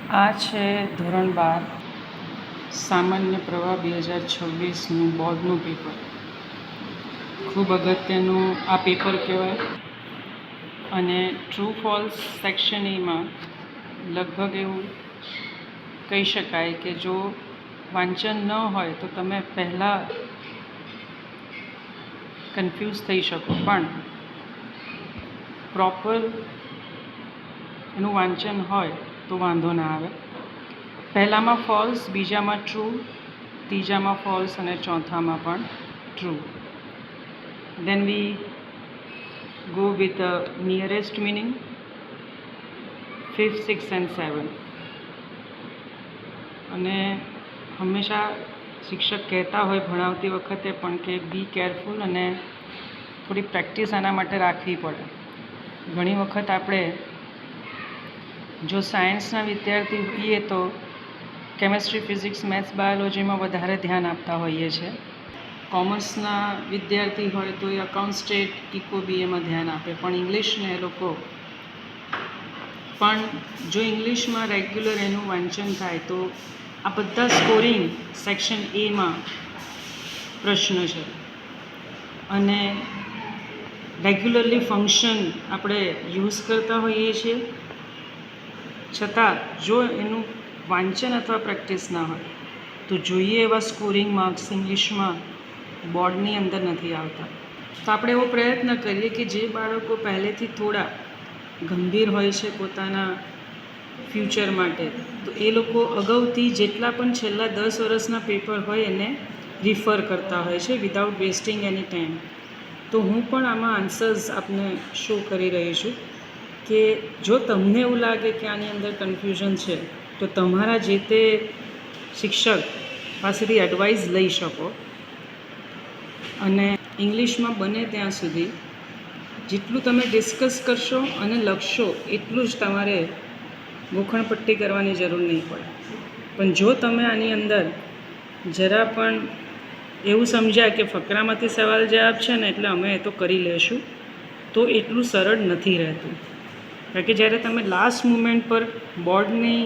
આ છે ધોરણ 12 સામાન્ય પ્રવાહ 2026નું બોર્ડનું પેપર. ખૂબ અગત્યનું આ પેપર કહેવાય. અને ટ્રુ ફોલ્સ સેક્શન એમાં લગભગ એવું કહી શકાય કે જો વાંચન ન હોય તો તમે પહેલાં કન્ફ્યુઝ થઈ શકો, પણ પ્રોપર એનું વાંચન હોય તો વાંધો ના આવે. પહેલામાં ફોલ્સ, બીજામાં ટ્રુ, ત્રીજામાં ફોલ્સ અને ચોથામાં પણ true. Then we go with the nearest meaning, 5th, 6th and 7th. અને હંમેશા શિક્ષક કહેતા હોય ભણાવતી વખતે પણ કે બી કેરફુલ અને થોડી પ્રેક્ટિસ આના માટે રાખવી પડે. ઘણી વખત આપણે જો સાયન્સના વિદ્યાર્થી હોઈએ તો કેમેસ્ટ્રી, ફિઝિક્સ, મેથ્સ, બાયોલોજીમાં વધારે ધ્યાન આપતા હોઈએ છીએ. કોમર્સના વિદ્યાર્થી હોય તો એ અકાઉન્ટ, સ્ટેટ, ઇકો, બીએમાં ધ્યાન આપે. પણ ઇંગ્લિશને એ લોકો પણ જો ઇંગ્લિશમાં રેગ્યુલર એનું વાંચન થાય તો આ બધા સ્કોરિંગ સેક્શન એમાં પ્રશ્ન છે. અને રેગ્યુલરલી ફંક્શન આપણે યુઝ કરતા હોઈએ છીએ, છતાં જો એનું વાંચન અથવા પ્રેક્ટિસ ના હોય તો જોઈએ એવા સ્કોરિંગ માર્ક્સ ઇંગ્લિશમાં બોર્ડની અંદર નથી આવતા. તો આપણે એવો પ્રયત્ન કરીએ કે જે બાળકો પહેલેથી થોડા ગંભીર હોય છે પોતાના ફ્યુચર માટે, તો એ લોકો અગાઉથી જેટલા પણ છેલ્લા 10 વર્ષના પેપર હોય એને રિફર કરતા હોય છે વિધાઉટ વેસ્ટિંગ એની ટાઈમ. તો હું પણ આમાં આન્સર્સ આપને શો કરી રહી છું કે જો તમને એવું લાગે કે આની અંદર કન્ફ્યુઝન છે તો તમારા જે તે શિક્ષક પાસેથી એડવાઇસ લઈ શકો. અને ઇંગ્લિશમાં બને ત્યાં સુધી જેટલું તમે ડિસ્કસ કરશો અને લખશો એટલું જ તમારે ગોખણપટ્ટી કરવાની જરૂર નહીં પડે. પણ જો તમે આની અંદર જરા પણ એવું સમજ્યા કે ફકરામાંથી સવાલ જવાબ છે ને એટલે અમે એ તો કરી લેશું, તો એટલું સરળ નથી રહેતું. કારણ કે જ્યારે તમે લાસ્ટ મુમેન્ટ પર બોર્ડની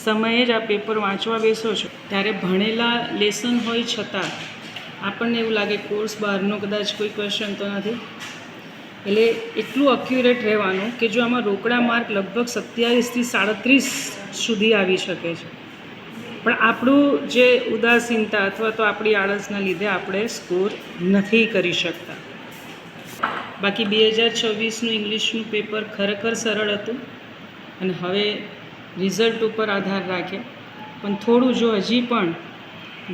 સમયે જ આ પેપર વાંચવા બેસો છો ત્યારે ભણેલા લેસન હોય છતાં આપણને એવું લાગે કોર્સ બહારનો કદાચ કોઈ ક્વેશ્ચન તો નથી. એટલે એટલું અક્યુરેટ રહેવાનું કે જો આમાં રોકડા માર્ક લગભગ 27થી 37 સુધી આવી શકે છે. પણ આપણું જે ઉદાસીનતા અથવા તો આપણી આળસના લીધે આપણે સ્કોર નથી કરી શકતા. બાકી 2026નું ઇંગ્લિશનું પેપર ખરેખર સરળ હતું અને હવે રિઝલ્ટ ઉપર આધાર રાખે. પણ થોડું જો હજી પણ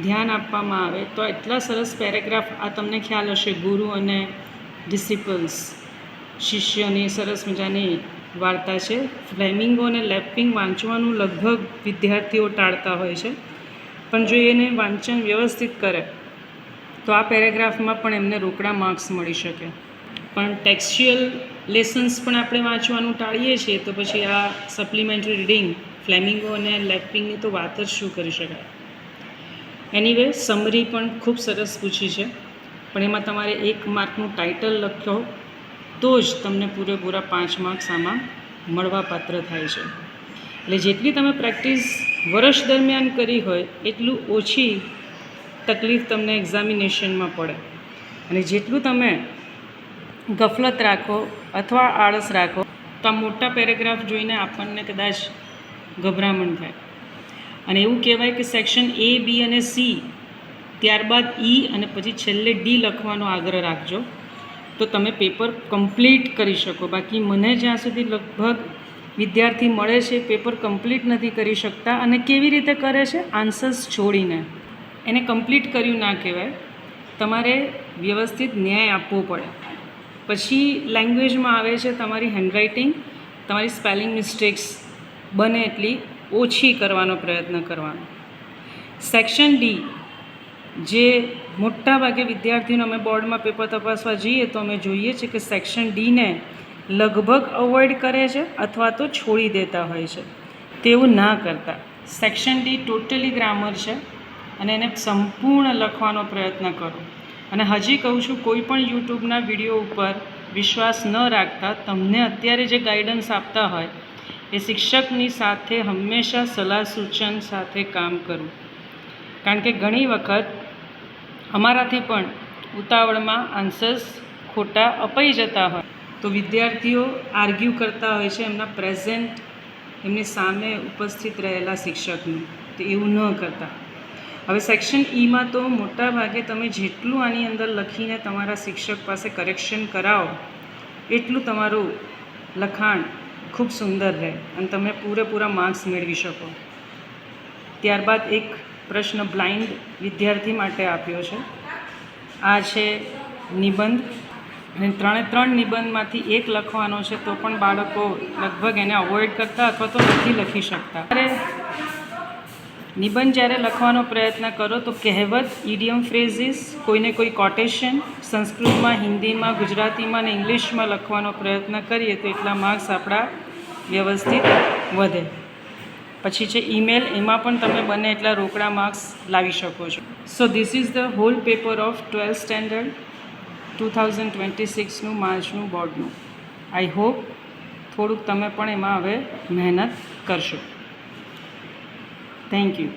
ધ્યાન આપવામાં આવે તો એટલા સરસ પેરેગ્રાફ, આ તમને ખ્યાલ હશે ગુરુ અને ડિસિપલ્સ, શિષ્યની સરસ મજાની વાર્તા છે. ફ્લેમિંગો અને લેપિંગ વાંચવાનું લગભગ વિદ્યાર્થીઓ ટાળતા હોય છે, પણ જો એને વાંચન વ્યવસ્થિત કરે તો આ પેરેગ્રાફમાં પણ એમને રોકડા માર્ક્સ મળી શકે. પણ ટેક્સ્ચ્યુઅલ લેસન્સ પણ આપણે વાંચવાનું ટાળીએ છીએ તો પછી આ સપ્લિમેન્ટરી રીડિંગ, ફ્લેમિંગો અને લેપિંગની તો વાત જ શું કરી શકાય. એનીવે સમરી પણ ખૂબ સરસ પૂછી છે, પણ એમાં તમારે 1 માર્કનું ટાઇટલ લખ્યો તો જ તમને પૂરેપૂરા 5 માર્ક્સ આમાં મળવાપાત્ર થાય છે. એટલે જેટલી તમે પ્રેક્ટિસ વર્ષ દરમિયાન કરી હોય એટલું ઓછી તકલીફ તમને એક્ઝામિનેશનમાં પડે. અને જેટલું તમે ગફલત રાખો અથવા આળસ રાખો તો આ મોટા પેરેગ્રાફ જોઈને આપણને કદાચ ગભરામણ થાય. અને એવું કહેવાય કે સેક્શન એ, બી અને સી, ત્યારબાદ ઈ અને પછી છેલ્લે ડી લખવાનો આગ્રહ રાખજો તો તમે પેપર કમ્પ્લીટ કરી શકો. બાકી મને જ્યાં સુધી લગભગ વિદ્યાર્થી મળે છે પેપર કમ્પ્લીટ નથી કરી શકતા. અને કેવી રીતે કરે છે? આન્સર્સ છોડીને. એને કમ્પ્લીટ કર્યું ના કહેવાય, તમારે વ્યવસ્થિત ન્યાય આપવો પડે. પછી લેંગ્વેજમાં આવે છે તમારી હેન્ડરાઇટિંગ, તમારી સ્પેલિંગ મિસ્ટેક્સ બને એટલી ઓછી કરવાનો પ્રયત્ન કરવાનો. સેક્શન ડી, જે મોટા ભાગે વિદ્યાર્થીઓને અમે બોર્ડમાં પેપર તપાસવા જઈએ તો અમે જોઈએ છીએ કે સેક્શન ડીને લગભગ અવોઇડ કરે છે અથવા તો છોડી દેતા હોય છે. તેવું ના કરતા. સેક્શન ડી ટોટલી ગ્રામર છે અને એને સંપૂર્ણ લખવાનો પ્રયત્ન કરો. અને હજી કહું છું, કોઈ પણ યુટ્યુબના વિડીયો ઉપર વિશ્વાસ ન રાખતા. તમને અત્યારે જે ગાઈડન્સ આપતા હોય એ શિક્ષકની સાથે હંમેશા સલાહ સૂચન સાથે કામ કરવું. કારણ કે ઘણી વખત અમારાથી પણ ઉતાવળમાં આન્સર્સ ખોટા અપાઈ જતા હોય તો વિદ્યાર્થીઓ આર્ગ્યુ કરતા હોય છે એમના પ્રેઝન્ટ એમની સામે ઉપસ્થિત રહેલા શિક્ષકનું. તો એવું ન કરતા. હવે સેક્શન ઈમાં તો મોટા ભાગે તમે જેટલું આની અંદર લખીને તમારા શિક્ષક પાસે કરેક્શન કરાવો એટલું તમારું લખાણ ખૂબ સુંદર રહે અને તમે પૂરેપૂરા માર્ક્સ મેળવી શકો. ત્યારબાદ એક પ્રશ્ન બ્લાઇન્ડ વિદ્યાર્થી માટે આપ્યો છે. આ છે નિબંધ અને 3 નિબંધમાંથી એક લખવાનો છે તો પણ બાળકો લગભગ એને અવોઇડ કરતા અથવા તો નથી લખી શકતા. નિબંધ જ્યારે લખવાનો પ્રયત્ન કરો તો કહેવત, ઇડિયમ ફ્રેઝિસ, કોઈને કોઈ કોટેશન સંસ્કૃતમાં, હિન્દીમાં, ગુજરાતીમાં અને ઇંગ્લિશમાં લખવાનો પ્રયત્ન કરીએ તો એટલા માર્ક્સ આપણા વ્યવસ્થિત વધે. પછી છે ઈમેલ, એમાં પણ તમે બને એટલા રોકડા માર્ક્સ લાવી શકો છો. So this is the whole paper of 12th standard 2026નું માર્ચનું બોર્ડનું. આઈ હોપ થોડુંક તમે પણ એમાં હવે મહેનત કરશો. Thank you.